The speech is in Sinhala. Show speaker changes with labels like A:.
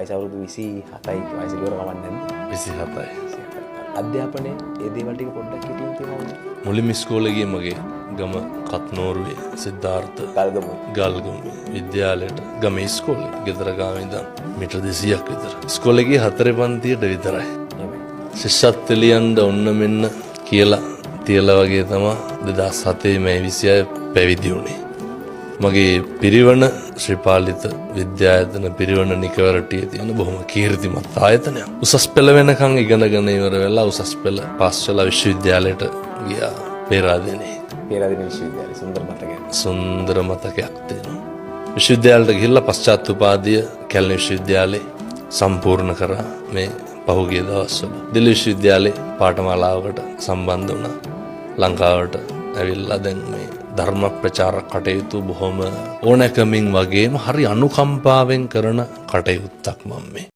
A: වයස අවුරුදු 27යි වයස ඉවර කවන්නේ නැද්ද?
B: 27යි.
A: අධ්‍යාපනයේ ඒ දේවල් ටික පොඩ්ඩක් හිටින් කියනවද?
B: මුලින්ම ඉස්කෝලේ ගියේ මගේ ගම කත්නෝරුවේ සිද්ධාර්ථ ගල්ගම විද්‍යාලයට ගමේ ඉස්කෝලේ ගෙදර ගාව ඉඳන් මීටර් 200ක් විතර. ඉස්කෝලේ ගියේ 4 පන්තියට විතරයි. ශිෂ්‍යත්ව ලියන්න ඔන්න මෙන්න කියලා තියලා වගේ තමයි 2007 මේ 26 පැවිදි වුණේ. මගේ පිරිවන ශ්‍රීපාලිත විද්‍යායතන පිරිවන නිකවරටියේ තියෙන බොහොම කීර්තිමත් ආයතනයක්. උසස් පෙළ වෙනකන් ඉගෙනගෙන ඉවර වෙලා උසස් පෙළ පාස් වෙලා විශ්වවිද්‍යාලයට ගියා පේරාදෙණියේ.
A: පේරාදෙණිය විශ්වවිද්‍යාලය සුන්දර මතකයක්.
B: සුන්දර මතකයක් තියෙනවා. විශ්වවිද්‍යාලයට ගිහිල්ලා පශ්චාත් උපාධිය කැලණි විශ්වවිද්‍යාලේ සම්පූර්ණ කරා මේ පහුගිය දවස්වල. දිල්ලි විශ්වවිද්‍යාලේ පාඨමාලාවකට සම්බන්ධ වුණා. ලංකාවට ඇවිල්ලා දැන් මේ ධර්ම ප්‍රචාර කටයුතු බොහොම ඕනෑකමින් වගේම හරි අනුකම්පාවෙන් කරන කටයුත්තක් මම මේ